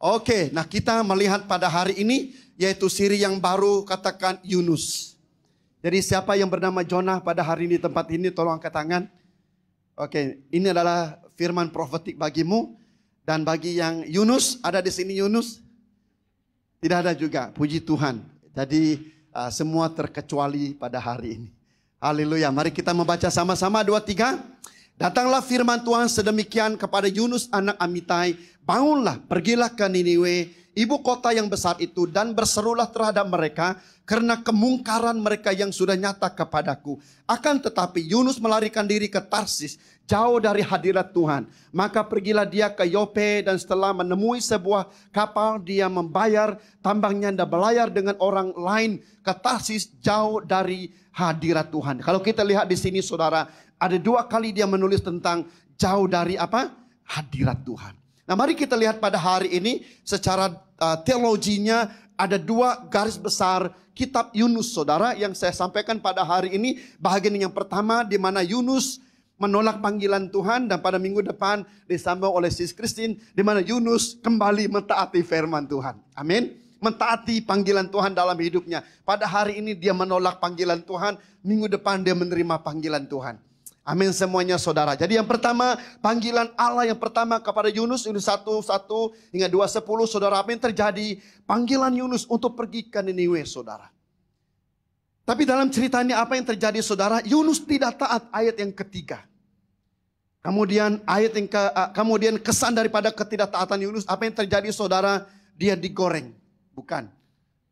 Oke, nah kita melihat pada hari ini yaitu siri yang baru, katakan Yunus. Jadi siapa yang bernama Jonah pada hari ini di tempat ini, tolong angkat tangan. Oke, ini adalah firman profetik bagimu. Dan bagi yang Yunus, ada di sini Yunus? Tidak ada juga, puji Tuhan. Jadi semua terkecuali pada hari ini. Haleluya, mari kita membaca sama-sama 2, 3. Datanglah firman Tuhan sedemikian kepada Yunus anak Amitai. Bangunlah, pergilah ke Niniwe, ibu kota yang besar itu, dan berserulah terhadap mereka karena kemungkaran mereka yang sudah nyata kepadaku. Akan tetapi Yunus melarikan diri ke Tarsis, jauh dari hadirat Tuhan. Maka pergilah dia ke Yope, dan setelah menemui sebuah kapal, dia membayar tambangnya dan berlayar dengan orang lain ke Tarsis, jauh dari hadirat Tuhan. Kalau kita lihat di sini saudara, ada 2 kali dia menulis tentang jauh dari apa? Hadirat Tuhan. Nah mari kita lihat pada hari ini secara teologinya ada 2 garis besar kitab Yunus saudara yang saya sampaikan pada hari ini. Bahagian yang pertama di mana Yunus menolak panggilan Tuhan, dan pada minggu depan disambung oleh Sis Christine di mana Yunus kembali mentaati firman Tuhan. Amin. Mentaati panggilan Tuhan dalam hidupnya. Pada hari ini dia menolak panggilan Tuhan, minggu depan dia menerima panggilan Tuhan. Amin semuanya saudara. Jadi yang pertama, panggilan Allah yang pertama kepada Yunus, Yunus 1:1 hingga 2:10 saudara, apa yang terjadi? Panggilan Yunus untuk pergi ke Niniwe saudara. Tapi dalam cerita ini apa yang terjadi saudara? Yunus tidak taat, ayat yang ketiga. Kemudian kemudian kesan daripada ketidaktaatan Yunus, apa yang terjadi saudara? Dia digoreng, bukan.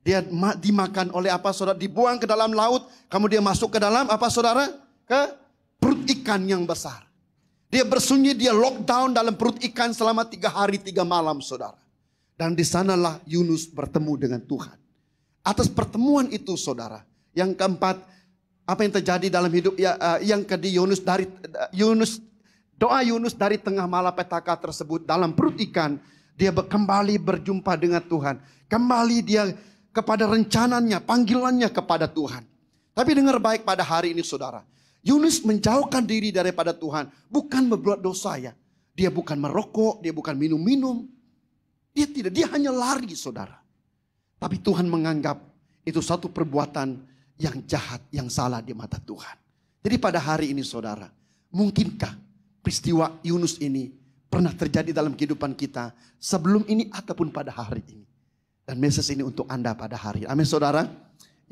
Dia dimakan oleh apa saudara? Dibuang ke dalam laut, kemudian masuk ke dalam apa saudara? Ke perut ikan yang besar. Dia bersunyi, dia lockdown dalam perut ikan selama 3 hari 3 malam saudara. Dan di sanalah Yunus bertemu dengan Tuhan. Atas pertemuan itu saudara. Yang keempat, apa yang terjadi dalam hidup yang kedua, doa Yunus dari tengah malapetaka tersebut dalam perut ikan. Dia kembali berjumpa dengan Tuhan. Kembali dia kepada rencananya, panggilannya kepada Tuhan. Tapi dengar baik pada hari ini saudara. Yunus menjauhkan diri daripada Tuhan. Bukan membuat dosa ya. Dia bukan merokok, dia bukan minum-minum. Dia hanya lari saudara. Tapi Tuhan menganggap itu satu perbuatan yang jahat, yang salah di mata Tuhan. Jadi pada hari ini saudara, mungkinkah peristiwa Yunus ini pernah terjadi dalam kehidupan kita sebelum ini ataupun pada hari ini. Dan message ini untuk Anda pada hari ini. Amin saudara.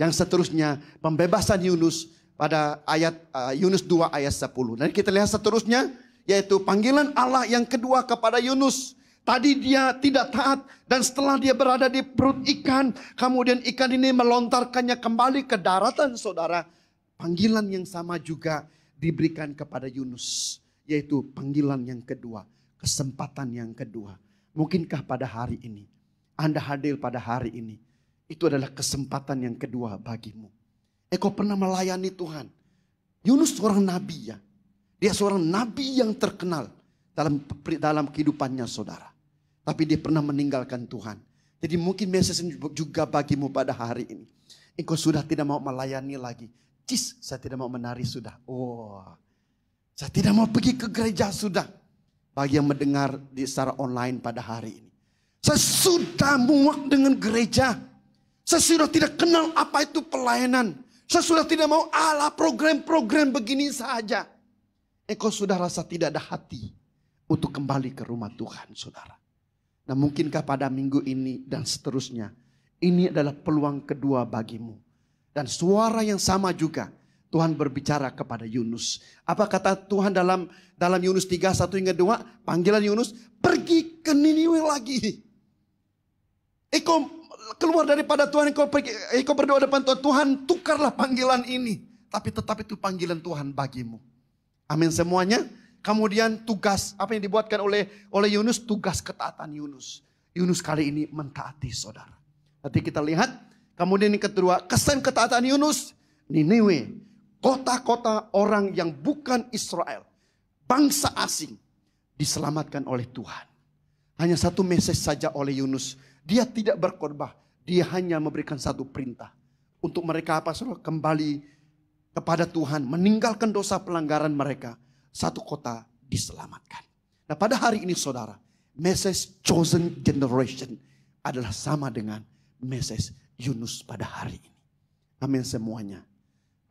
Yang seterusnya, pembebasan Yunus. Pada ayat Yunus 2 ayat 10. Dan kita lihat seterusnya yaitu panggilan Allah yang kedua kepada Yunus. Tadi dia tidak taat dan setelah dia berada di perut ikan, kemudian ikan ini melontarkannya kembali ke daratan saudara. Panggilan yang sama juga diberikan kepada Yunus, yaitu panggilan yang kedua, kesempatan yang kedua. Mungkinkah pada hari ini Anda hadir pada hari ini, itu adalah kesempatan yang kedua bagimu. Engkau pernah melayani Tuhan. Yunus seorang nabi ya. Dia seorang nabi yang terkenal dalam kehidupannya saudara. Tapi dia pernah meninggalkan Tuhan. Jadi mungkin message juga bagimu pada hari ini. Engkau sudah tidak mau melayani lagi. Saya tidak mau menari sudah. Saya tidak mau pergi ke gereja sudah. Bagi yang mendengar secara online pada hari ini. Saya sudah muak dengan gereja. Saya sudah tidak kenal apa itu pelayanan. Saya sudah tidak mau program-program begini saja. Engkau sudah rasa tidak ada hati untuk kembali ke rumah Tuhan saudara. Nah mungkinkah pada minggu ini dan seterusnya. Ini adalah peluang kedua bagimu. Dan suara yang sama juga Tuhan berbicara kepada Yunus. Apa kata Tuhan dalam Yunus 3, 1 hingga 2. Panggilan Yunus, pergi ke Niniwe lagi. Engkau keluar daripada Tuhan, engkau berdoa depan Tuhan. Tuhan tukarlah panggilan ini. Tapi tetap itu panggilan Tuhan bagimu. Amin semuanya. Kemudian tugas apa yang dibuatkan oleh Yunus, tugas ketaatan Yunus. Yunus kali ini mentaati saudara. Nanti kita lihat. Kemudian yang kedua, kesan ketaatan Yunus. Niniwe, kota-kota orang yang bukan Israel. Bangsa asing diselamatkan oleh Tuhan. Hanya satu message saja oleh Yunus. Dia tidak berkhotbah. Dia hanya memberikan satu perintah. Untuk mereka apa saudara? Kembali kepada Tuhan. Meninggalkan dosa pelanggaran mereka. Satu kota diselamatkan. Nah pada hari ini saudara. Message chosen generation adalah sama dengan message Yunus pada hari ini. Amin semuanya.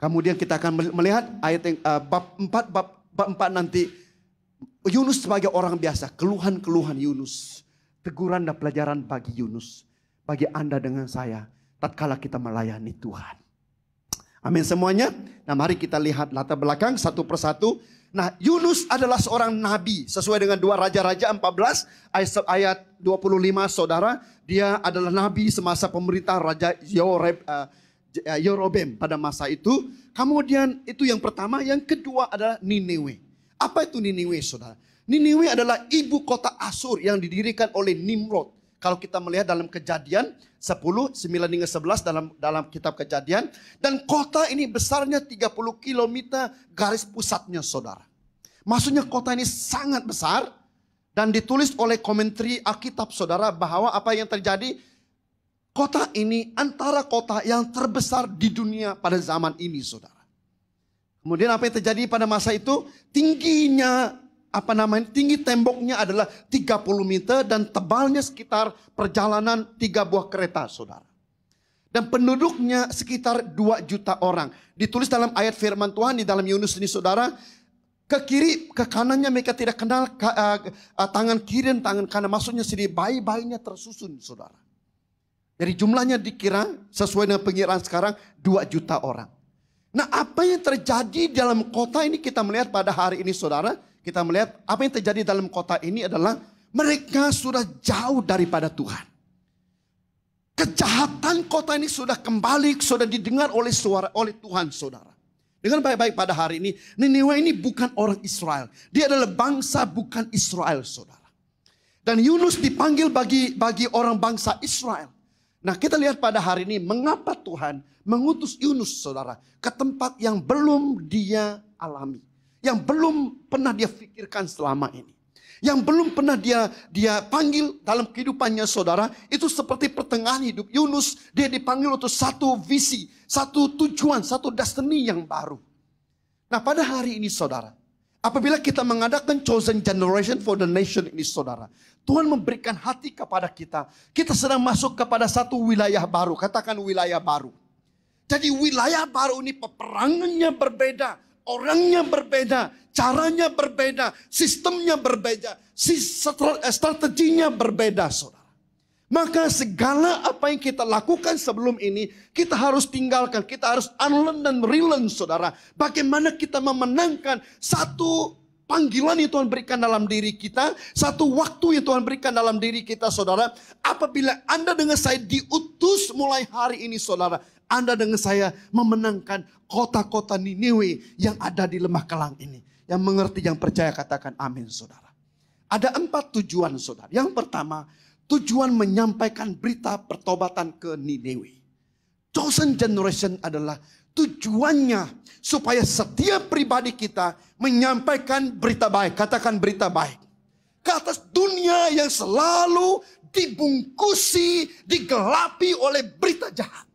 Kemudian kita akan melihat ayat yang bab 4 nanti. Yunus sebagai orang biasa, keluhan-keluhan Yunus. Teguran dan pelajaran bagi Yunus. Bagi Anda dengan saya, tatkala kita melayani Tuhan. Amin semuanya. Nah mari kita lihat latar belakang satu persatu. Nah Yunus adalah seorang nabi. Sesuai dengan 2 Raja-Raja 14 ayat 25 saudara. Dia adalah nabi semasa pemerintah Raja Yerobeam pada masa itu. Kemudian itu yang pertama. Yang kedua adalah Niniwe. Apa itu Niniwe saudara? Niniwe adalah ibu kota Asur yang didirikan oleh Nimrod. Kalau kita melihat dalam Kejadian 10, 9 hingga 11 dalam kitab Kejadian. Dan kota ini besarnya 30 km garis pusatnya saudara. Maksudnya kota ini sangat besar. Dan ditulis oleh komentari Alkitab saudara bahwa apa yang terjadi. Kota ini antara kota yang terbesar di dunia pada zaman ini saudara. Kemudian apa yang terjadi pada masa itu? Tingginya tinggi temboknya adalah 30 meter dan tebalnya sekitar perjalanan 3 buah kereta saudara. Dan penduduknya sekitar 2 juta orang. Ditulis dalam ayat firman Tuhan di dalam Yunus ini saudara. Ke kiri, ke kanannya mereka tidak kenal tangan kiri dan tangan kanan. Maksudnya sendiri bayi-bayinya tersusun saudara. Dari jumlahnya dikira sesuai dengan pengiraan sekarang 2 juta orang. Nah apa yang terjadi dalam kota ini kita melihat pada hari ini saudara. Kita melihat apa yang terjadi dalam kota ini adalah mereka sudah jauh daripada Tuhan. Kejahatan kota ini sudah kembali, sudah didengar oleh Tuhan saudara. Dengan baik-baik pada hari ini, Niniwe ini bukan orang Israel. Dia adalah bangsa bukan Israel saudara. Dan Yunus dipanggil bagi orang bangsa Israel. Nah kita lihat pada hari ini mengapa Tuhan mengutus Yunus saudara ke tempat yang belum dia alami. Yang belum pernah dia pikirkan selama ini. Yang belum pernah dia panggil dalam kehidupannya saudara. Itu seperti pertengahan hidup Yunus. Dia dipanggil untuk satu visi, satu tujuan, satu destiny yang baru. Nah pada hari ini saudara. Apabila kita mengadakan chosen generation for the nation ini saudara. Tuhan memberikan hati kepada kita. Kita sedang masuk kepada satu wilayah baru. Katakan wilayah baru. Jadi wilayah baru ini peperangannya berbeda. Orangnya berbeda, caranya berbeda, sistemnya berbeda, strateginya berbeda saudara. Maka segala apa yang kita lakukan sebelum ini, kita harus tinggalkan, kita harus unlearn dan relearn saudara. Bagaimana kita memenangkan satu panggilan yang Tuhan berikan dalam diri kita, satu waktu yang Tuhan berikan dalam diri kita saudara. Apabila Anda dengan saya diutus mulai hari ini saudara, Anda dengan saya memenangkan kota-kota Niniwe yang ada di Lembah Kelang ini. Yang mengerti, yang percaya katakan amin saudara. Ada 4 tujuan saudara. Yang pertama, tujuan menyampaikan berita pertobatan ke Niniwe. Chosen generation adalah tujuannya supaya setiap pribadi kita menyampaikan berita baik. Katakan berita baik. Ke atas dunia yang selalu dibungkusi, digelapi oleh berita jahat.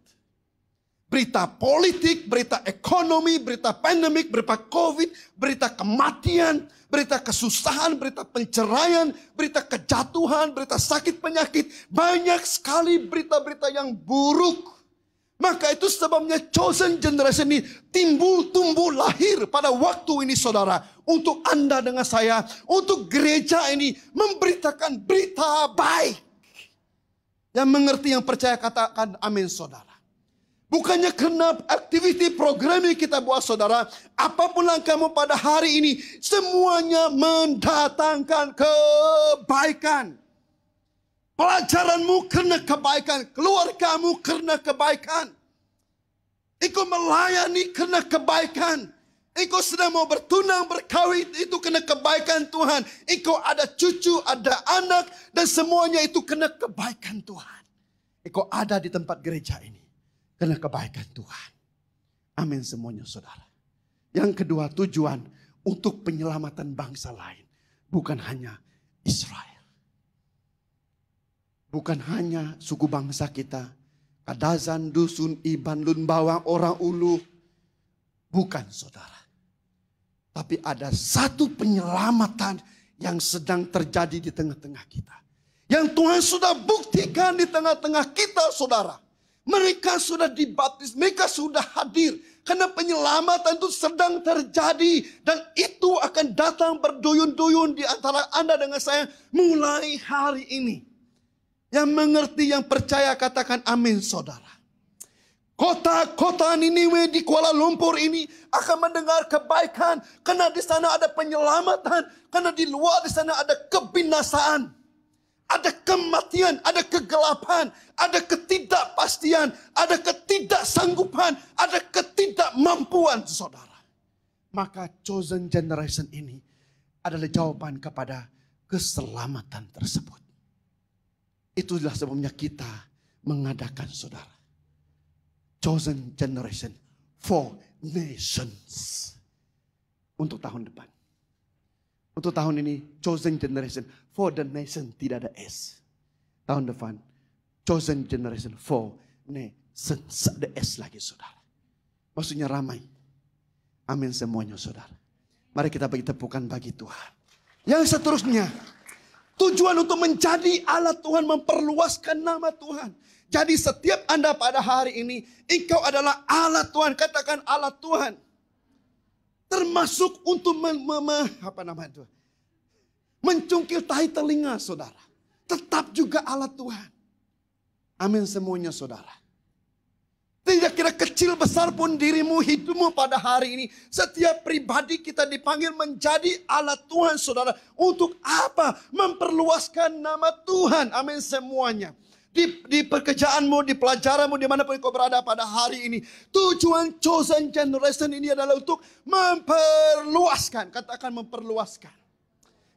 Berita politik, berita ekonomi, berita pandemik, berita COVID, berita kematian, berita kesusahan, berita penceraian, berita kejatuhan, berita sakit penyakit. Banyak sekali berita-berita yang buruk. Maka itu sebabnya chosen generation ini timbul, tumbuh, lahir pada waktu ini saudara. Untuk Anda dengan saya, untuk gereja ini memberitakan berita baik. Yang mengerti, yang percaya katakan amin saudara. Bukannya karena aktiviti program yang kita buat saudara. Apapun langkahmu pada hari ini. Semuanya mendatangkan kebaikan. Pelajaranmu karena kebaikan. Keluargamu karena kebaikan. Engkau melayani karena kebaikan. Engkau sedang mau bertunang, berkawin. Itu karena kebaikan Tuhan. Engkau ada cucu, ada anak. Dan semuanya itu karena kebaikan Tuhan. Engkau ada di tempat gereja ini. Karena kebaikan Tuhan. Amin semuanya saudara. Yang kedua, tujuan untuk penyelamatan bangsa lain. Bukan hanya Israel. Bukan hanya suku bangsa kita. Kadazan, Dusun, Iban, Lun Bawang, Orang Ulu. Bukan saudara. Tapi ada satu penyelamatan yang sedang terjadi di tengah-tengah kita. Yang Tuhan sudah buktikan di tengah-tengah kita, saudara. Mereka sudah dibaptis, mereka sudah hadir. Karena penyelamatan itu sedang terjadi. Dan itu akan datang berduyun-duyun di antara Anda dengan saya mulai hari ini. Yang mengerti, yang percaya katakan amin, saudara. Kota-kota Niniwe di Kuala Lumpur ini akan mendengar kebaikan. Karena di sana ada penyelamatan. Karena di luar di sana ada kebinasaan. Ada kematian, ada kegelapan, ada ketidakpastian, ada ketidaksanggupan, ada ketidakmampuan, saudara. Maka chosen generation ini adalah jawaban kepada keselamatan tersebut. Itulah sebabnya kita mengadakan, saudara, chosen generation for nations untuk tahun depan. Untuk tahun ini, chosen generation for the nation, tidak ada S. Tahun depan, chosen generation for nations, ada S lagi, saudara. Maksudnya ramai. Amin semuanya, saudara. Mari kita bagi tepukan bagi Tuhan. Yang seterusnya, tujuan untuk menjadi alat Tuhan, memperluaskan nama Tuhan. Jadi setiap Anda pada hari ini, engkau adalah alat Tuhan. Katakan alat Tuhan. Termasuk untuk mencungkil tahi telinga, saudara. Tetap juga alat Tuhan. Amin semuanya, saudara. Tidak kira kecil besar pun dirimu, hidupmu pada hari ini. Setiap pribadi kita dipanggil menjadi alat Tuhan, saudara. Untuk apa? Memperluaskan nama Tuhan. Amin semuanya. Di pekerjaanmu, di pelajaranmu, dimanapun kau berada pada hari ini. Tujuan chosen generation ini adalah untuk memperluaskan. Katakan memperluaskan.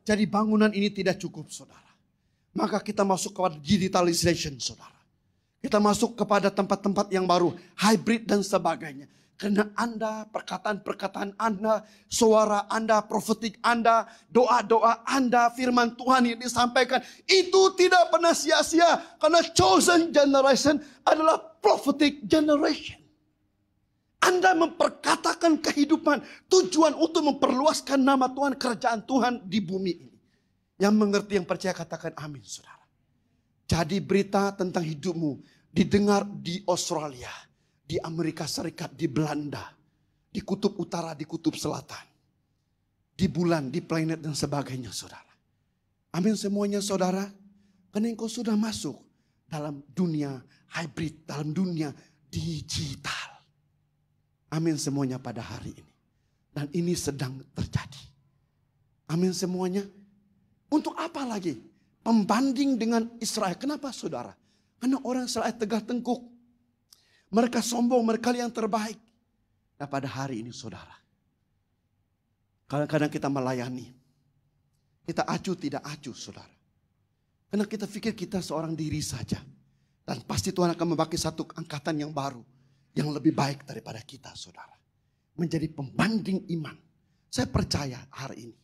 Jadi bangunan ini tidak cukup, saudara. Maka kita masuk kepada digitalization, saudara. Kita masuk kepada tempat-tempat yang baru. Hybrid dan sebagainya. Karena Anda, perkataan-perkataan Anda, suara Anda, profetik Anda, doa-doa Anda, firman Tuhan yang disampaikan. Itu tidak pernah sia-sia. Karena chosen generation adalah prophetic generation. Anda memperkatakan kehidupan. Tujuan untuk memperluaskan nama Tuhan, kerajaan Tuhan di bumi ini. Yang mengerti, yang percaya katakan amin, saudara. Jadi berita tentang hidupmu didengar di Australia. Di Amerika Serikat, di Belanda, di kutub utara, di kutub selatan, di bulan, di planet dan sebagainya, saudara. Amin semuanya, saudara. Karena engkau sudah masuk dalam dunia hybrid, dalam dunia digital. Amin semuanya pada hari ini. Dan ini sedang terjadi. Amin semuanya. Untuk apa lagi? Pembanding dengan Israel. Kenapa, saudara? Karena orang Israel tegak tengkuk. Mereka sombong, mereka yang terbaik. Nah pada hari ini, saudara. Kadang-kadang kita melayani. Kita acuh tidak acuh, saudara. Karena kita pikir kita seorang diri saja. Dan pasti Tuhan akan membagi satu angkatan yang baru. Yang lebih baik daripada kita, saudara. Menjadi pembanding iman. Saya percaya hari ini.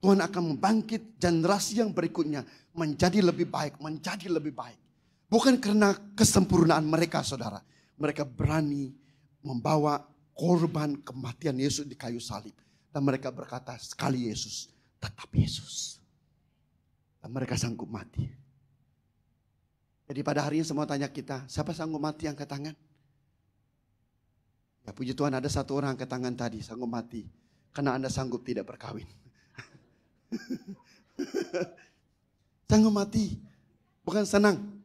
Tuhan akan membangkit generasi yang berikutnya. Menjadi lebih baik, menjadi lebih baik. Bukan karena kesempurnaan mereka, saudara. Mereka berani membawa korban kematian Yesus di kayu salib. Dan mereka berkata, sekali Yesus, tetap Yesus. Dan mereka sanggup mati. Jadi pada hari ini semua tanya kita, siapa sanggup mati, angkat tangan? Ya puji Tuhan, ada satu orang angkat tangan tadi, sanggup mati. Karena Anda sanggup tidak berkawin. Sanggup mati, bukan senang.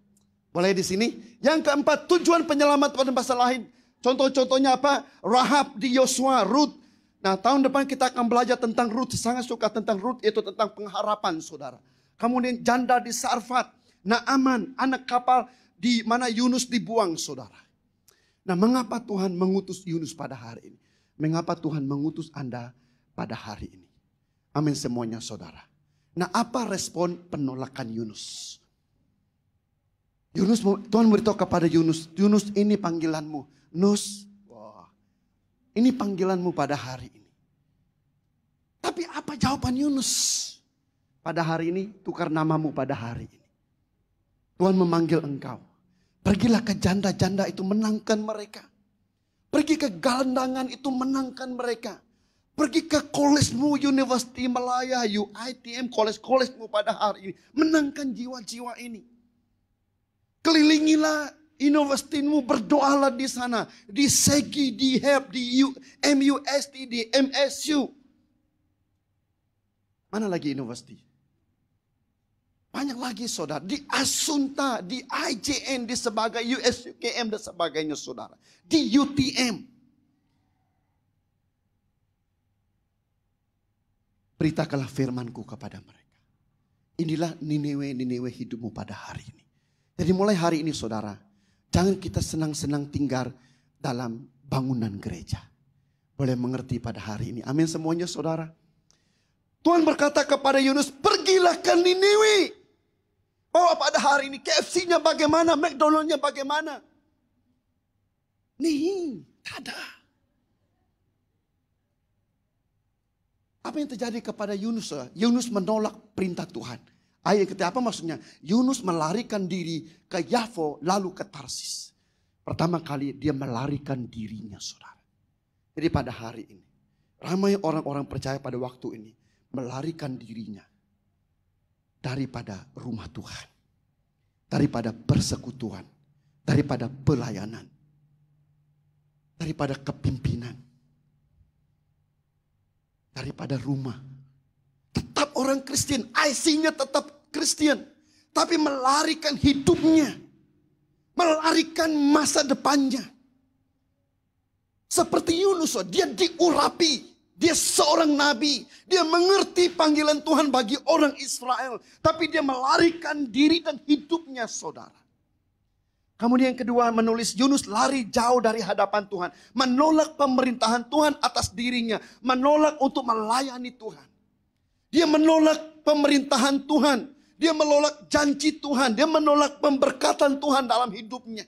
Boleh di sini. Yang keempat, tujuan penyelamat pada bahasa lain. Contoh-contohnya apa? Rahab di Yosua, Rut. Nah tahun depan kita akan belajar tentang Rut. Sangat suka tentang Rut, itu tentang pengharapan, saudara. Kemudian janda di Sarfat. Naaman, anak kapal di mana Yunus dibuang, saudara. Nah mengapa Tuhan mengutus Yunus pada hari ini? Mengapa Tuhan mengutus Anda pada hari ini? Amin semuanya, saudara. Nah apa respon penolakan Yunus? Tuhan beritahu kepada Yunus, Yunus ini panggilanmu. Nus, wah, ini panggilanmu pada hari ini. Tapi apa jawaban Yunus? Pada hari ini, tukar namamu pada hari ini. Tuhan memanggil engkau. Pergilah ke janda-janda itu, menangkan mereka. Pergi ke gelandangan itu, menangkan mereka. Pergi ke kolesmu, University Malaya, UITM, koles-kolesmu pada hari ini. Menangkan jiwa-jiwa ini. Kelilingilah universitimu, berdoalah di sana. Di SEGI, di HEP, di MUST, di MSU. Mana lagi universiti? Banyak lagi saudara. Di Asunta, di IJN, di sebagai USUKM dan sebagainya saudara. Di UTM. Beritakanlah firmanku kepada mereka. Inilah Nineveh hidupmu pada hari ini. Jadi mulai hari ini saudara. Jangan kita senang-senang tinggal dalam bangunan gereja. Boleh mengerti pada hari ini. Amin semuanya saudara. Tuhan berkata kepada Yunus, pergilah ke Nineveh. Bahwa pada hari ini KFC-nya bagaimana, McDonald-nya bagaimana. Nih, tak ada. Apa yang terjadi kepada Yunus? Yunus menolak perintah Tuhan. Ayat ketiga apa maksudnya? Yunus melarikan diri ke Yafo lalu ke Tarsis. Pertama kali dia melarikan dirinya saudara. Jadi pada hari ini. Ramai orang-orang percaya pada waktu ini. Melarikan dirinya. Daripada rumah Tuhan. Daripada persekutuan. Daripada pelayanan. Daripada kepimpinan. Daripada rumah. Tetap orang Kristen. IC-nya tetap Kristen. Tapi melarikan hidupnya. Melarikan masa depannya. Seperti Yunus. Dia diurapi. Dia seorang nabi. Dia mengerti panggilan Tuhan bagi orang Israel. Tapi dia melarikan diri dan hidupnya saudara. Kemudian yang kedua menulis Yunus lari jauh dari hadapan Tuhan. Menolak pemerintahan Tuhan atas dirinya. Menolak untuk melayani Tuhan. Dia menolak pemerintahan Tuhan. Dia menolak janji Tuhan. Dia menolak pemberkatan Tuhan dalam hidupnya.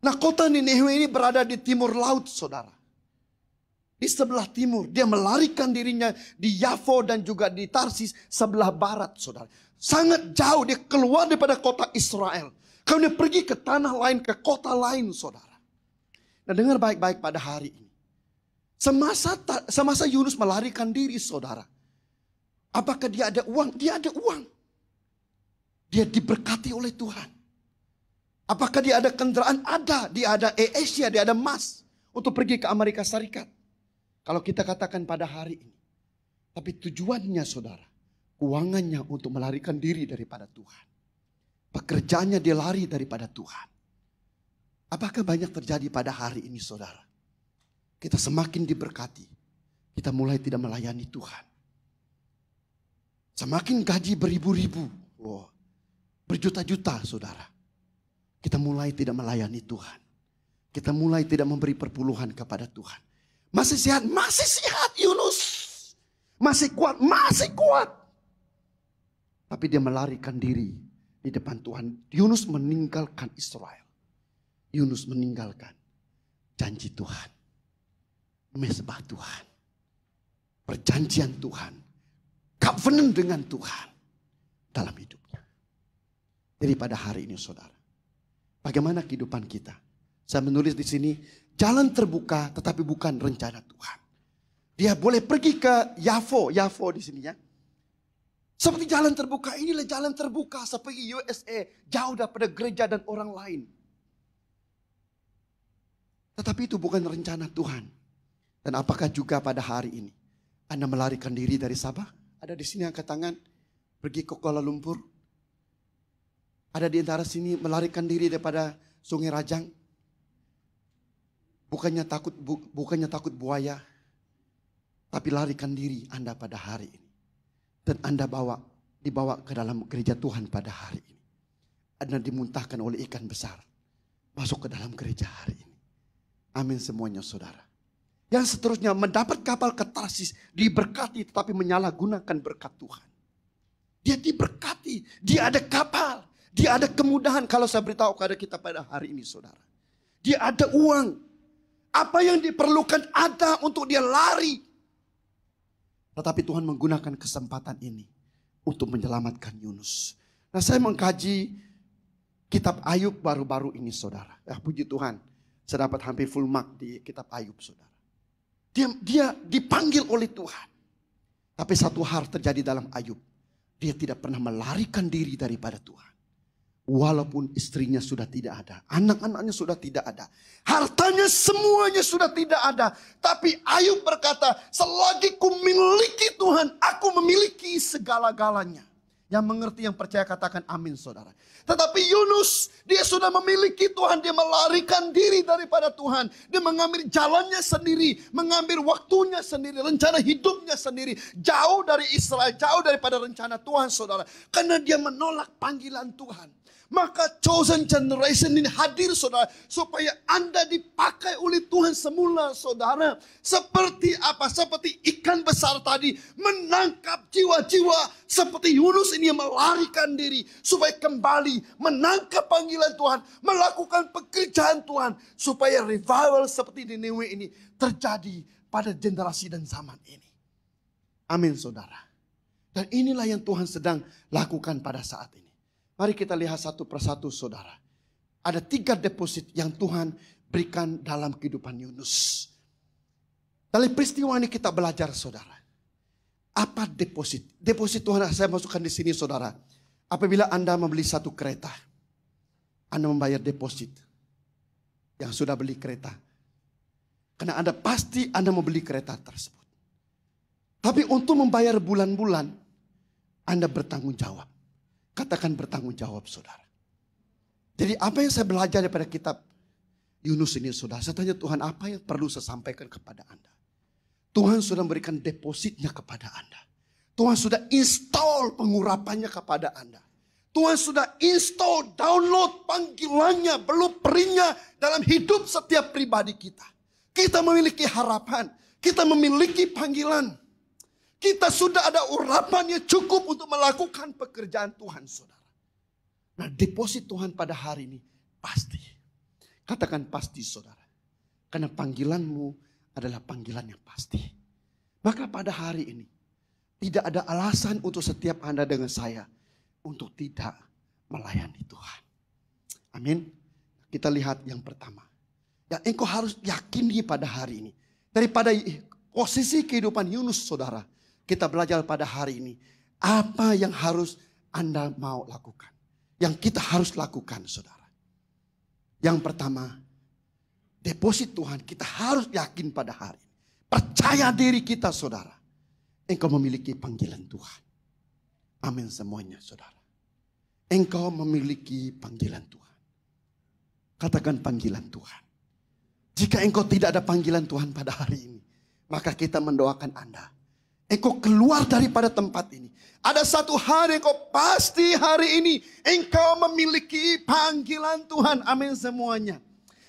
Nah kota Nineveh ini berada di timur laut saudara. Di sebelah timur. Dia melarikan dirinya di Yafo dan juga di Tarsis sebelah barat saudara. Sangat jauh dia keluar daripada kota Israel. Kemudian pergi ke tanah lain, ke kota lain saudara. Nah dengar baik-baik pada hari ini. Semasa Yunus melarikan diri saudara. Apakah dia ada uang? Dia ada uang. Dia diberkati oleh Tuhan. Apakah dia ada kendaraan? Ada. Dia ada Asia, dia ada emas. Untuk pergi ke Amerika Serikat. Kalau kita katakan pada hari ini. Tapi tujuannya saudara. Keuangannya untuk melarikan diri daripada Tuhan. Pekerjaannya dia lari daripada Tuhan. Apakah banyak terjadi pada hari ini saudara? Kita semakin diberkati. Kita mulai tidak melayani Tuhan. Semakin gaji beribu-ribu. Wow, berjuta-juta saudara. Kita mulai tidak melayani Tuhan. Kita mulai tidak memberi perpuluhan kepada Tuhan. Masih sehat Yunus. Masih kuat. Tapi dia melarikan diri di depan Tuhan. Yunus meninggalkan Israel. Yunus meninggalkan janji Tuhan. Mezbah Tuhan. Perjanjian Tuhan. Covenant dengan Tuhan. Dalam hidupnya. Jadi pada hari ini saudara. Bagaimana kehidupan kita? Saya menulis di sini. Jalan terbuka tetapi bukan rencana Tuhan. Dia boleh pergi ke Yafo di sini ya. Seperti jalan terbuka, inilah jalan terbuka seperti USA. Jauh daripada gereja dan orang lain. Tetapi itu bukan rencana Tuhan. Dan apakah juga pada hari ini Anda melarikan diri dari Sabah? Ada di sini angkat tangan, pergi ke Kuala Lumpur. Ada di antara sini melarikan diri daripada Sungai Rajang. Bukannya takut buaya, tapi larikan diri Anda pada hari ini. Dan Anda dibawa ke dalam gereja Tuhan pada hari ini. Anda dimuntahkan oleh ikan besar. Masuk ke dalam gereja hari ini. Amin semuanya saudara. Yang seterusnya mendapat kapal ke Tarsis. Diberkati tetapi menyalahgunakan berkat Tuhan. Dia diberkati. Dia ada kapal. Dia ada kemudahan. Kalau saya beritahu kepada kita pada hari ini saudara. Dia ada uang. Apa yang diperlukan ada untuk dia lari. Tetapi Tuhan menggunakan kesempatan ini untuk menyelamatkan Yunus. Nah saya mengkaji kitab Ayub baru-baru ini saudara. Puji Tuhan. Saya dapat hampir full mark di kitab Ayub saudara. Dia dipanggil oleh Tuhan. Tapi satu hal terjadi dalam Ayub. Dia tidak pernah melarikan diri daripada Tuhan. Walaupun istrinya sudah tidak ada. Anak-anaknya sudah tidak ada. Hartanya semuanya sudah tidak ada. Tapi Ayub berkata, selagi ku miliki Tuhan, aku memiliki segala-galanya. Yang mengerti, yang percaya katakan amin saudara. Tetapi Yunus, dia sudah memiliki Tuhan. Dia melarikan diri daripada Tuhan. Dia mengambil jalannya sendiri. Mengambil waktunya sendiri. Rencana hidupnya sendiri. Jauh dari Israel. Jauh daripada rencana Tuhan saudara. Karena dia menolak panggilan Tuhan. Maka chosen generation ini hadir saudara. Supaya Anda dipakai oleh Tuhan semula saudara. Seperti apa? Seperti ikan besar tadi. Menangkap jiwa-jiwa. Seperti Yunus ini yang melarikan diri. Supaya kembali menangkap panggilan Tuhan. Melakukan pekerjaan Tuhan. Supaya revival seperti di Nineve ini terjadi pada generasi dan zaman ini. Amin saudara. Dan inilah yang Tuhan sedang lakukan pada saat ini. Mari kita lihat satu persatu saudara. Ada 3 deposit yang Tuhan berikan dalam kehidupan Yunus. Dari peristiwa ini kita belajar saudara. Apa deposit? Deposit Tuhan saya masukkan di sini saudara. Apabila Anda membeli satu kereta. Anda membayar deposit. Yang sudah beli kereta. Karena Anda pasti Anda membeli kereta tersebut. Tapi untuk membayar bulan-bulan. Anda bertanggung jawab. Katakan bertanggung jawab saudara. Jadi apa yang saya belajar daripada kitab Yunus ini saudara. Saya tanya Tuhan apa yang perlu saya sampaikan kepada Anda. Tuhan sudah memberikan depositnya kepada Anda. Tuhan sudah install pengurapannya kepada Anda. Tuhan sudah install download panggilannya, blueprintnya dalam hidup setiap pribadi kita. Kita memiliki harapan. Kita memiliki panggilan. Kita sudah ada urapan yang cukup untuk melakukan pekerjaan Tuhan saudara. Nah deposit Tuhan pada hari ini pasti. Katakan pasti saudara. Karena panggilanmu adalah panggilan yang pasti. Maka pada hari ini tidak ada alasan untuk setiap Anda dengan saya untuk tidak melayani Tuhan. Amin. Kita lihat yang pertama. Ya engkau harus yakini pada hari ini. Daripada posisi kehidupan Yunus saudara. Kita belajar pada hari ini. Apa yang harus Anda mau lakukan. Yang kita harus lakukan saudara. Yang pertama. Deposit Tuhan kita harus yakin pada hari ini. Percaya diri kita saudara. Engkau memiliki panggilan Tuhan. Amin semuanya saudara. Engkau memiliki panggilan Tuhan. Katakan panggilan Tuhan. Jika engkau tidak ada panggilan Tuhan pada hari ini. Maka kita mendoakan Anda. Engkau keluar daripada tempat ini. Ada satu hari engkau pasti hari ini. Engkau memiliki panggilan Tuhan. Amin semuanya.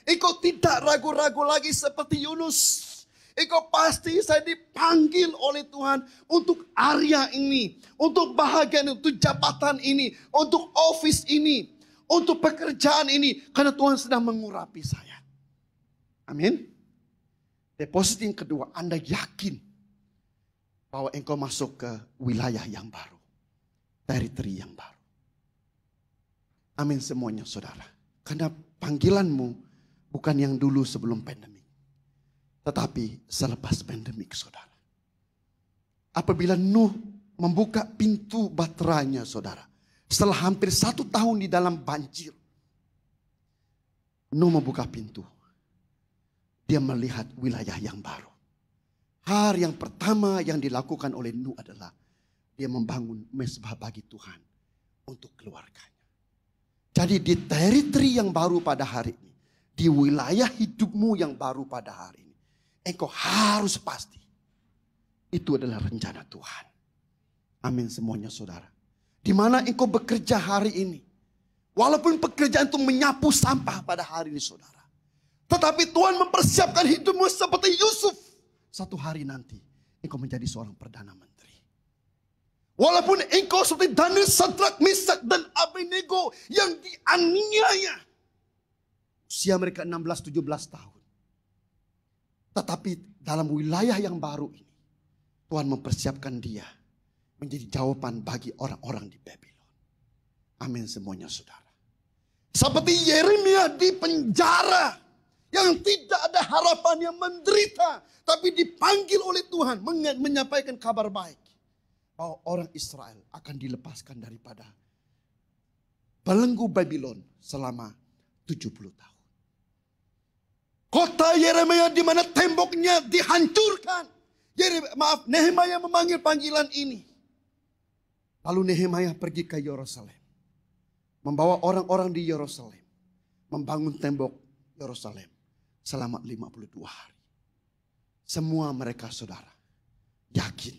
Engkau tidak ragu-ragu lagi seperti Yunus. Engkau pasti saya dipanggil oleh Tuhan. Untuk area ini. Untuk bahagian, untuk jabatan ini. Untuk office ini. Untuk pekerjaan ini. Karena Tuhan sedang mengurapi saya. Amin. Deposit yang kedua. Anda yakin. Bahwa engkau masuk ke wilayah yang baru. Teritori yang baru. Amin semuanya saudara. Karena panggilanmu bukan yang dulu sebelum pandemi. Tetapi selepas pandemik saudara. Apabila Nuh membuka pintu baterainya saudara. Setelah hampir 1 tahun di dalam banjir. Nuh membuka pintu. Dia melihat wilayah yang baru. Hal yang pertama yang dilakukan oleh Nuh adalah dia membangun mezbah bagi Tuhan untuk keluarganya. Jadi di teritori yang baru pada hari ini, di wilayah hidupmu yang baru pada hari ini, engkau harus pasti itu adalah rencana Tuhan. Amin semuanya saudara. Di mana engkau bekerja hari ini, walaupun pekerjaan itu menyapu sampah pada hari ini saudara, tetapi Tuhan mempersiapkan hidupmu seperti Yusuf. Satu hari nanti engkau menjadi seorang perdana menteri. Walaupun engkau seperti Daniel, Sadrak, Mesak dan Abednego yang dianiaya. Usia mereka 16-17 tahun. Tetapi dalam wilayah yang baru ini. Tuhan mempersiapkan dia menjadi jawaban bagi orang-orang di Babylon. Amin semuanya saudara. Seperti Yeremia di penjara. Yang tidak ada harapan, yang menderita. Tapi dipanggil oleh Tuhan menyampaikan kabar baik. Bahwa orang Israel akan dilepaskan daripada belenggu Babylon selama 70 tahun. Kota Yeremia di mana temboknya dihancurkan. Nehemia memanggil panggilan ini. Lalu Nehemia pergi ke Yerusalem. Membawa orang-orang di Yerusalem. Membangun tembok Yerusalem selama 52 hari. Semua mereka saudara yakin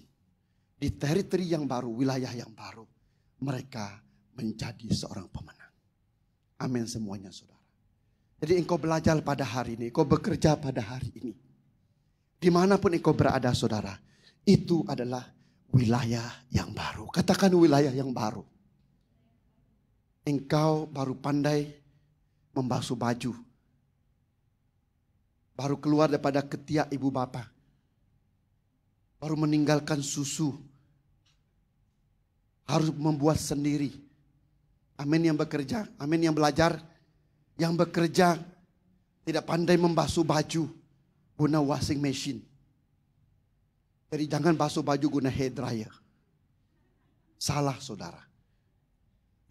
di teritori yang baru, wilayah yang baru, mereka menjadi seorang pemenang. Amin semuanya saudara. Jadi engkau belajar pada hari ini, engkau bekerja pada hari ini. Dimanapun engkau berada saudara, itu adalah wilayah yang baru. Katakan wilayah yang baru. Engkau baru pandai membasuh baju. Baru keluar daripada ketiak ibu bapa. Baru meninggalkan susu. Harus membuat sendiri. Amin yang bekerja. Amin yang belajar. Yang bekerja tidak pandai membasuh baju. Guna washing machine. Jadi jangan basuh baju guna hair dryer. Salah saudara.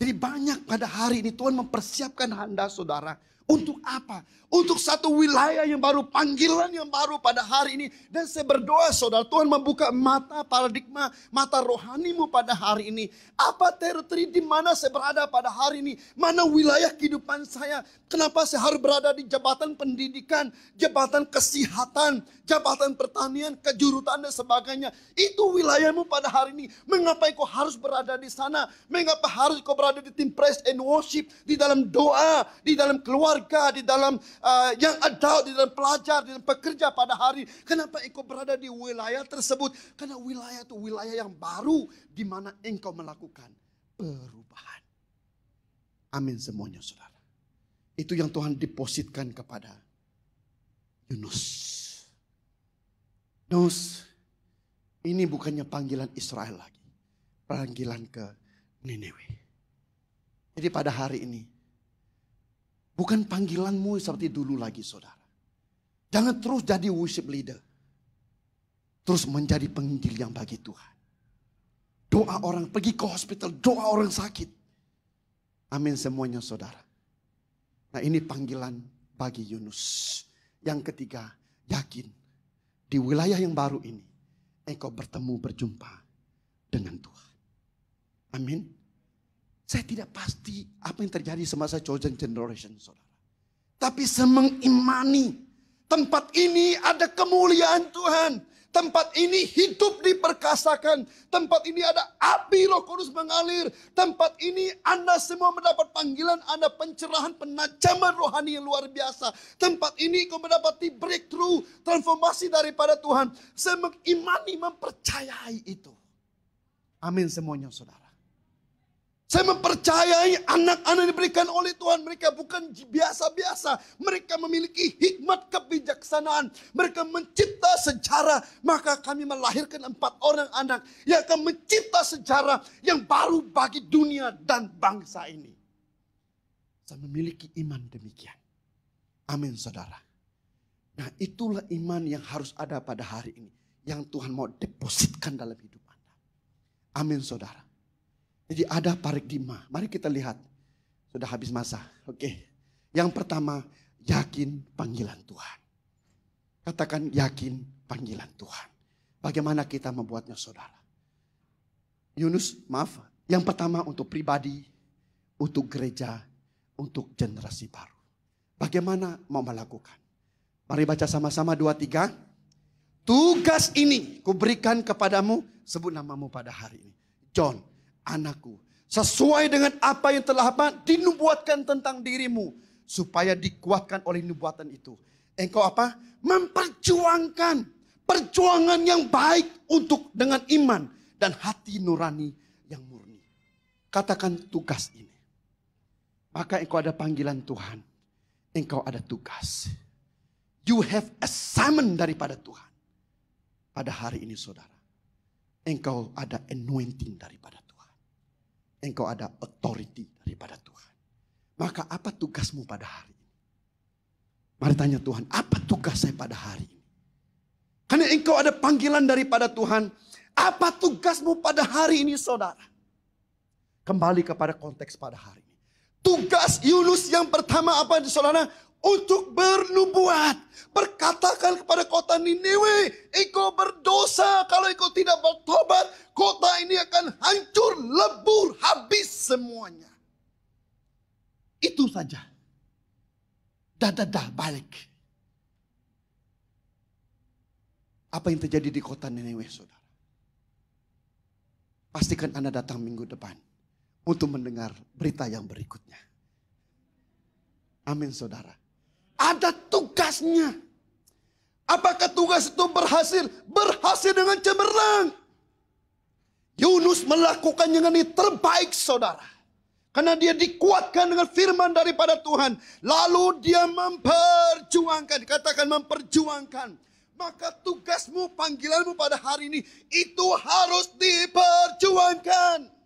Jadi banyak pada hari ini Tuhan mempersiapkan Anda saudara. Untuk apa? Untuk satu wilayah yang baru, panggilan yang baru pada hari ini. Dan saya berdoa saudara, Tuhan membuka mata paradigma, mata rohanimu pada hari ini. Apa teritori di mana saya berada pada hari ini? Mana wilayah kehidupan saya? Kenapa saya harus berada di jabatan pendidikan, jabatan kesehatan, jabatan pertanian, kejurutan dan sebagainya. Itu wilayahmu pada hari ini. Mengapa kau harus berada di sana? Mengapa harus kau berada di tim praise and worship, di dalam doa, di dalam keluarga, di dalam yang adult, di dalam pelajar, di dalam pekerja pada hari. Kenapa engkau berada di wilayah tersebut? Karena wilayah itu wilayah yang baru di mana engkau melakukan perubahan. Amin semuanya saudara. Itu yang Tuhan depositkan kepada Yunus. Yunus, ini bukannya panggilan Israel lagi. Panggilan ke Nineveh. Jadi pada hari ini, bukan panggilanmu seperti dulu lagi saudara. Jangan terus jadi worship leader. Terus menjadi penginjil yang bagi Tuhan. Doa orang, pergi ke hospital, doa orang sakit. Amin semuanya saudara. Nah ini panggilan bagi Yunus. Yang ketiga, yakin. Di wilayah yang baru ini, engkau bertemu berjumpa dengan Tuhan. Amin. Saya tidak pasti apa yang terjadi semasa chosen generation saudara. Tapi saya mengimani tempat ini ada kemuliaan Tuhan. Tempat ini hidup diperkasakan. Tempat ini ada api Roh Kudus mengalir. Tempat ini Anda semua mendapat panggilan, Anda pencerahan, penajaman rohani yang luar biasa. Tempat ini kau mendapati breakthrough, transformasi daripada Tuhan. Saya mengimani, mempercayai itu. Amin semuanya saudara. Saya mempercayai anak-anak yang diberikan oleh Tuhan. Mereka bukan biasa-biasa. Mereka memiliki hikmat kebijaksanaan. Mereka mencipta sejarah. Maka kami melahirkan 4 orang anak yang akan mencipta sejarah yang baru bagi dunia dan bangsa ini. Saya memiliki iman demikian. Amin saudara. Nah itulah iman yang harus ada pada hari ini. Yang Tuhan mau depositkan dalam hidup Anda. Amin saudara. Jadi ada paradigma. Mari kita lihat. Sudah habis masa. Oke. Yang pertama, yakin panggilan Tuhan. Katakan yakin panggilan Tuhan. Bagaimana kita membuatnya saudara? Yunus, maaf. Yang pertama untuk pribadi, untuk gereja, untuk generasi baru. Bagaimana mau melakukan? Mari baca sama-sama 2-3. Tugas ini kuberikan kepadamu, sebut namamu pada hari ini. John. Anakku, sesuai dengan apa yang telah dinubuatkan tentang dirimu, supaya dikuatkan oleh nubuatan itu. Engkau apa? Memperjuangkan perjuangan yang baik untuk dengan iman dan hati nurani yang murni. Katakan tugas ini. Maka engkau ada panggilan Tuhan. Engkau ada tugas. You have assignment daripada Tuhan. Pada hari ini saudara. Engkau ada anointing daripada Tuhan. Engkau ada authority daripada Tuhan. Maka apa tugasmu pada hari ini? Mari tanya Tuhan, apa tugas saya pada hari ini? Karena engkau ada panggilan daripada Tuhan. Apa tugasmu pada hari ini saudara? Kembali kepada konteks pada hari ini. Tugas Yunus yang pertama apa saudara? Untuk bernubuat. Berkatakan kepada kota Niniwe, engkau berdosa. Kalau engkau tidak bertobat, kota ini akan hancur, lebur, habis semuanya. Itu saja. Dah balik. Apa yang terjadi di kota Niniwe saudara? Pastikan Anda datang minggu depan untuk mendengar berita yang berikutnya. Amin saudara. Ada tugasnya. Apakah tugas itu berhasil? Berhasil dengan cemerlang. Yunus melakukan yang ini terbaik saudara. Karena dia dikuatkan dengan firman daripada Tuhan. Lalu dia memperjuangkan. Katakan memperjuangkan. Maka tugasmu, panggilanmu pada hari ini. Itu harus diperjuangkan.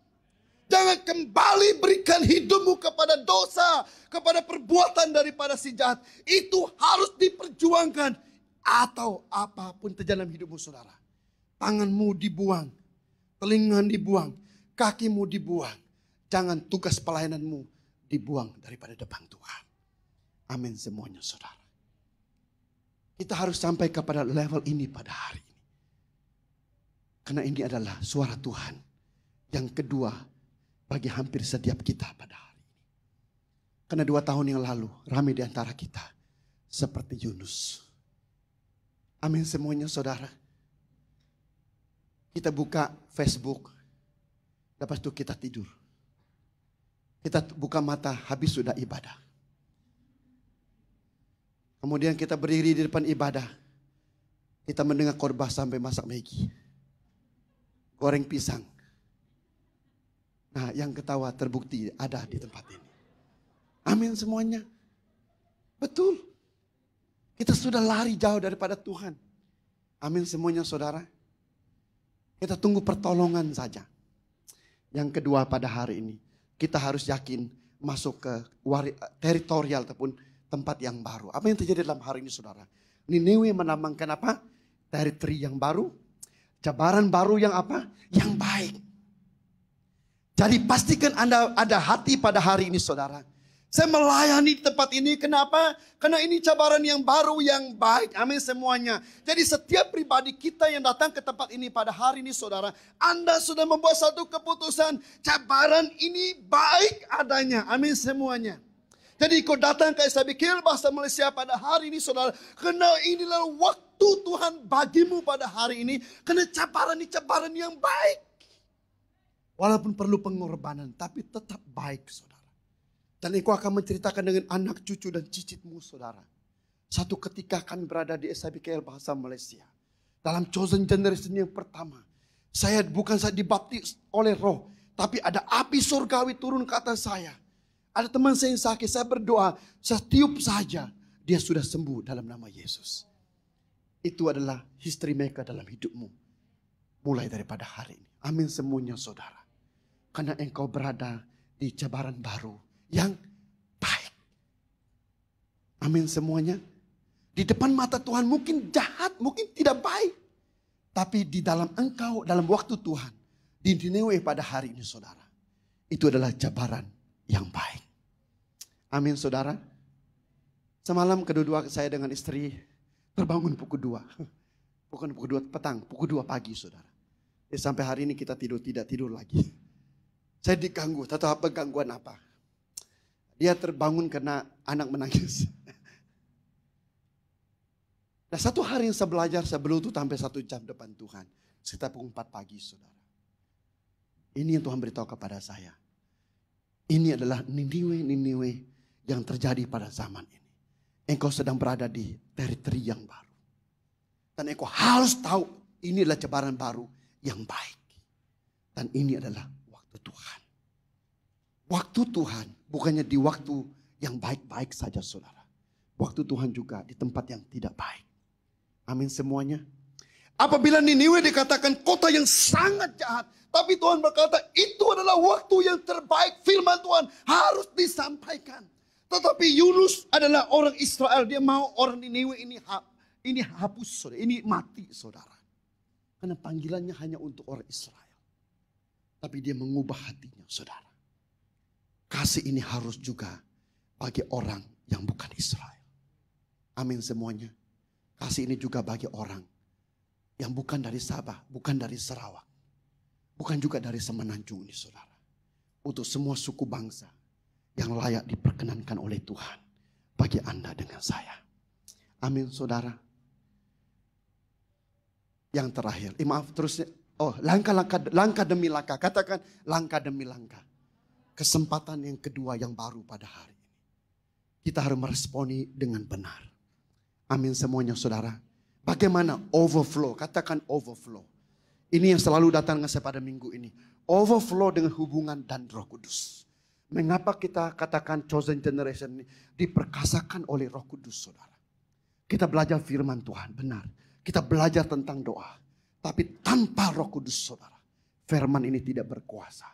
Jangan kembali berikan hidupmu kepada dosa. Kepada perbuatan daripada si jahat. Itu harus diperjuangkan. Atau apapun terjadi dalam hidupmu saudara. Tanganmu dibuang. Telinga dibuang. Kakimu dibuang. Jangan tugas pelayananmu dibuang daripada depan Tuhan. Amin semuanya saudara. Kita harus sampai kepada level ini pada hari ini. Karena ini adalah suara Tuhan. Yang kedua bagi hampir setiap kita pada hari ini. Karena 2 tahun yang lalu ramai di antara kita seperti Yunus. Amin semuanya saudara. Kita buka Facebook. Lepas itu kita tidur. Kita buka mata, habis sudah ibadah. Kemudian kita berdiri di depan ibadah. Kita mendengar khotbah sampai masak Maggi. Goreng pisang. Nah, yang ketawa terbukti ada di tempat ini. Amin semuanya. Betul. Kita sudah lari jauh daripada Tuhan. Amin semuanya saudara. Kita tunggu pertolongan saja. Yang kedua pada hari ini. Kita harus yakin masuk ke teritorial ataupun tempat yang baru. Apa yang terjadi dalam hari ini saudara? Niniwe menambahkan apa? Teritori yang baru. Cabaran baru yang apa? Yang baik. Jadi pastikan Anda ada hati pada hari ini saudara. Saya melayani di tempat ini. Kenapa? Karena ini cabaran yang baru, yang baik. Amin semuanya. Jadi setiap pribadi kita yang datang ke tempat ini pada hari ini saudara. Anda sudah membuat satu keputusan. Cabaran ini baik adanya. Amin semuanya. Jadi kau datang ke SBKL Bahasa Malaysia pada hari ini saudara. Karena inilah waktu Tuhan bagimu pada hari ini. Karena cabaran ini cabaran yang baik. Walaupun perlu pengorbanan. Tapi tetap baik saudara. Dan engkau akan menceritakan dengan anak cucu dan cicitmu saudara. Satu ketika kami berada di SBKL Bahasa Malaysia. Dalam chosen generation yang pertama. Saya bukan saja dibaptis oleh roh. Tapi ada api surgawi turun ke atas saya. Ada teman saya yang sakit. Saya berdoa. Saya tiup saja. Dia sudah sembuh dalam nama Yesus. Itu adalah history maker dalam hidupmu. Mulai daripada hari ini. Amin semuanya saudara. Karena engkau berada di cabaran baru. Yang baik. Amin semuanya. Di depan mata Tuhan mungkin jahat, mungkin tidak baik. Tapi di dalam engkau, dalam waktu Tuhan. Di Niniwe pada hari ini saudara. Itu adalah cabaran yang baik. Amin saudara. Semalam kedua saya dengan istri terbangun pukul 2. Bukan pukul 2 petang, pukul 2 pagi saudara. Sampai hari ini kita tidak tidur lagi. Saya diganggu, tak tahu apa gangguan apa. Dia terbangun karena anak menangis. Nah satu hari yang saya belajar, saya berlutut sampai 1 jam depan Tuhan. Sekitar pukul 4 pagi saudara. Ini yang Tuhan beritahu kepada saya. Ini adalah Niniwe yang terjadi pada zaman ini. Engkau sedang berada di teritori yang baru. Dan engkau harus tahu ini adalah cabaran baru yang baik. Dan ini adalah waktu Tuhan. Waktu Tuhan bukannya di waktu yang baik-baik saja saudara. Waktu Tuhan juga di tempat yang tidak baik. Amin semuanya. Apabila Niniwe dikatakan kota yang sangat jahat. Tapi Tuhan berkata itu adalah waktu yang terbaik. Firman Tuhan harus disampaikan. Tetapi Yunus adalah orang Israel. Dia mau orang Niniwe ini hapus, saudara. Ini mati, saudara. Karena panggilannya hanya untuk orang Israel. Tapi dia mengubah hatinya, saudara. Kasih ini harus juga bagi orang yang bukan Israel. Amin semuanya. Kasih ini juga bagi orang yang bukan dari Sabah, bukan dari Sarawak. Bukan juga dari Semenanjung ini, saudara. Untuk semua suku bangsa yang layak diperkenankan oleh Tuhan bagi Anda dengan saya. Amin, saudara. Yang terakhir, maaf terusnya. Oh, langkah demi langkah. Katakan langkah demi langkah. Kesempatan yang kedua yang baru pada hari ini. Kita harus meresponi dengan benar. Amin semuanya, saudara. Bagaimana overflow? Katakan overflow. Ini yang selalu datang dengan saya pada minggu ini. Overflow dengan hubungan dan Roh Kudus. Mengapa kita katakan chosen generation ini diperkasakan oleh Roh Kudus, saudara? Kita belajar firman Tuhan, benar. Kita belajar tentang doa. Tapi tanpa Roh Kudus, saudara, firman ini tidak berkuasa.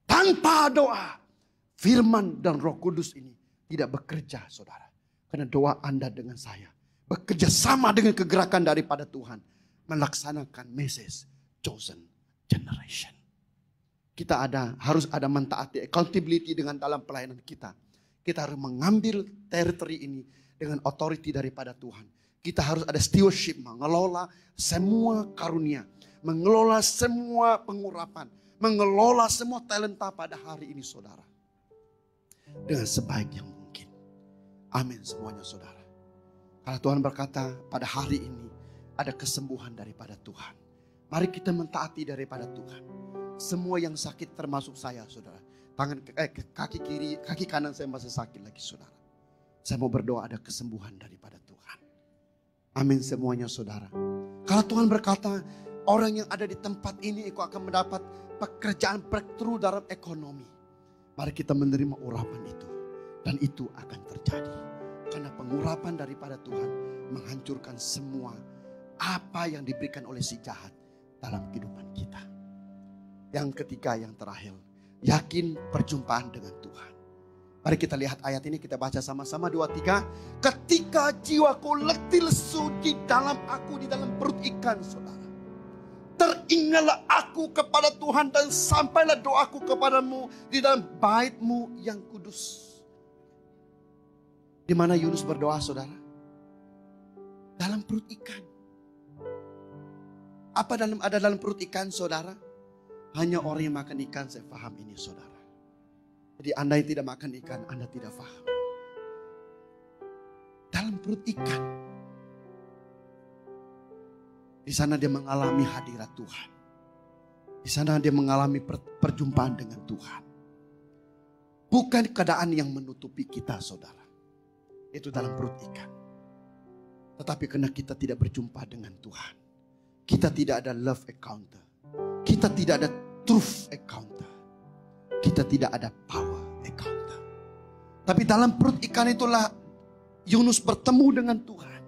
Tanpa doa, firman dan Roh Kudus ini tidak bekerja, saudara. Karena doa Anda dengan saya bekerja sama dengan kegerakan daripada Tuhan. Melaksanakan message chosen generation. Kita harus ada mentaati accountability dengan dalam pelayanan kita. Kita harus mengambil teritori ini dengan authority daripada Tuhan. Kita harus ada stewardship, mengelola semua karunia. Mengelola semua pengurapan. Mengelola semua talenta pada hari ini, saudara. Dengan sebaik yang mungkin. Amin semuanya, saudara. Kalau Tuhan berkata pada hari ini ada kesembuhan daripada Tuhan. Mari kita mentaati daripada Tuhan. Semua yang sakit termasuk saya, saudara. Kaki kiri, kaki kanan saya masih sakit lagi, saudara. Saya mau berdoa ada kesembuhan daripada Tuhan. Amin semuanya, saudara. Kalau Tuhan berkata orang yang ada di tempat ini engkau akan mendapat pekerjaan breakthrough dalam ekonomi. Mari kita menerima urapan itu. Dan itu akan terjadi. Karena pengurapan daripada Tuhan menghancurkan semua apa yang diberikan oleh si jahat dalam kehidupan kita. Yang ketiga, yang terakhir, yakin perjumpaan dengan Tuhan. Mari kita lihat ayat ini, kita baca sama-sama 2, 3. Ketika jiwaku letih lesu di dalam perut ikan, saudara. Teringatlah aku kepada Tuhan dan sampailah doaku kepadamu di dalam bait-Mu yang kudus. Di mana Yunus berdoa, saudara? Dalam perut ikan. Apa ada dalam perut ikan, saudara? Hanya orang yang makan ikan, saya paham ini, saudara. Jadi Anda yang tidak makan ikan, Anda tidak paham. Dalam perut ikan. Di sana dia mengalami hadirat Tuhan. Di sana dia mengalami perjumpaan dengan Tuhan. Bukan keadaan yang menutupi kita, saudara. Itu dalam perut ikan. Tetapi karena kita tidak berjumpa dengan Tuhan. Kita tidak ada love encounter. Kita tidak ada truth encounter. Kita tidak ada power encounter. Tapi dalam perut ikan itulah Yunus bertemu dengan Tuhan.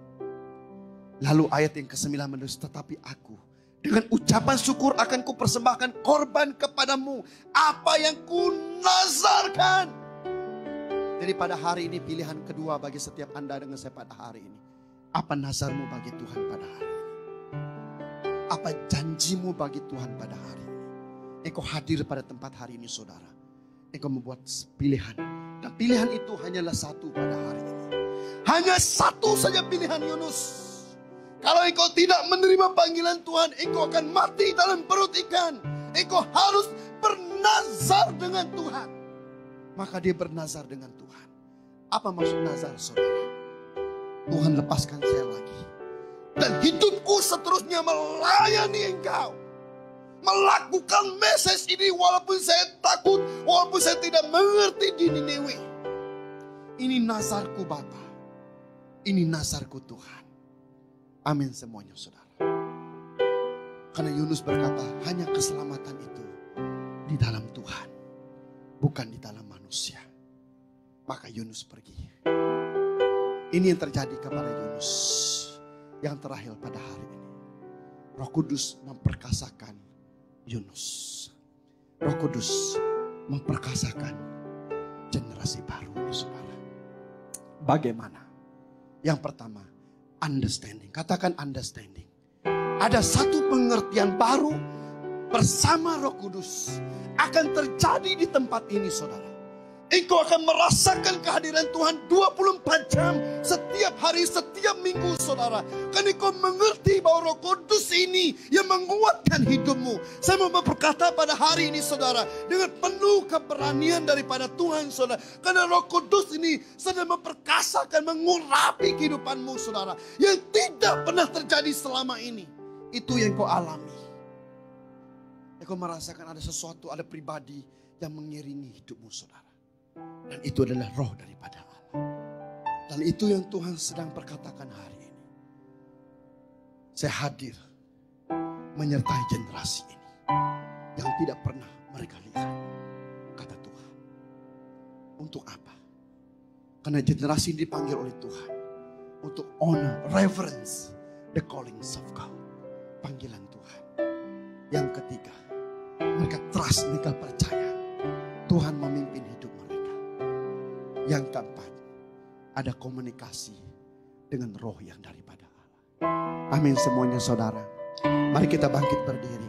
Lalu ayat yang ke-9 menulis, tetapi aku dengan ucapan syukur akan ku persembahkan korban kepadamu. Apa yang ku nazarkan. Jadi pada hari ini pilihan kedua bagi setiap Anda dengan saya pada hari ini. Apa nazarmu bagi Tuhan pada hari ini? Apa janjimu bagi Tuhan pada hari ini? Engkau hadir pada tempat hari ini, saudara. Engkau membuat pilihan. Dan pilihan itu hanyalah satu pada hari ini. Hanya satu saja pilihan Yunus. Kalau engkau tidak menerima panggilan Tuhan, engkau akan mati dalam perut ikan. Engkau harus bernazar dengan Tuhan. Maka dia bernazar dengan Tuhan. Apa maksud nazar, saudara? Tuhan lepaskan saya lagi. Dan hidupku seterusnya melayani engkau. Melakukan message ini walaupun saya takut. Walaupun saya tidak mengerti di Niniwe. Ini nazarku Bapa. Ini nazarku Tuhan. Amin semuanya, saudara. Karena Yunus berkata hanya keselamatan itu di dalam Tuhan. Bukan di dalam manusia. Maka Yunus pergi. Ini yang terjadi kepada Yunus. Yang terakhir pada hari ini. Roh Kudus memperkasakan Yunus. Roh Kudus memperkasakan generasi baru ini, saudara. bagaimana? Yang pertama, understanding. Katakan understanding. Ada satu pengertian baru bersama Roh Kudus akan terjadi di tempat ini, saudara. Engkau akan merasakan kehadiran Tuhan 24 jam setiap hari, setiap minggu, saudara. Karena engkau mengerti bahwa Roh Kudus ini yang menguatkan hidupmu. Saya mau berkata pada hari ini, saudara, dengan penuh keberanian daripada Tuhan, saudara. Karena Roh Kudus ini sedang memperkasakan, mengurapi kehidupanmu, saudara. Yang tidak pernah terjadi selama ini. Itu yang kau alami. Engkau merasakan ada sesuatu, ada pribadi yang mengiringi hidupmu, saudara. Dan itu adalah roh daripada Allah. Dan itu yang Tuhan sedang perkatakan hari ini. Saya hadir menyertai generasi ini yang tidak pernah mereka lihat, kata Tuhan. Untuk apa? Karena generasi ini dipanggil oleh Tuhan untuk honor, reverence the callings of God. Panggilan Tuhan. Yang ketiga, mereka trust, mereka percaya Tuhan memimpin hidup mereka. Yang keempat, ada komunikasi dengan roh yang daripada Allah. Amin semuanya, saudara. Mari kita bangkit berdiri.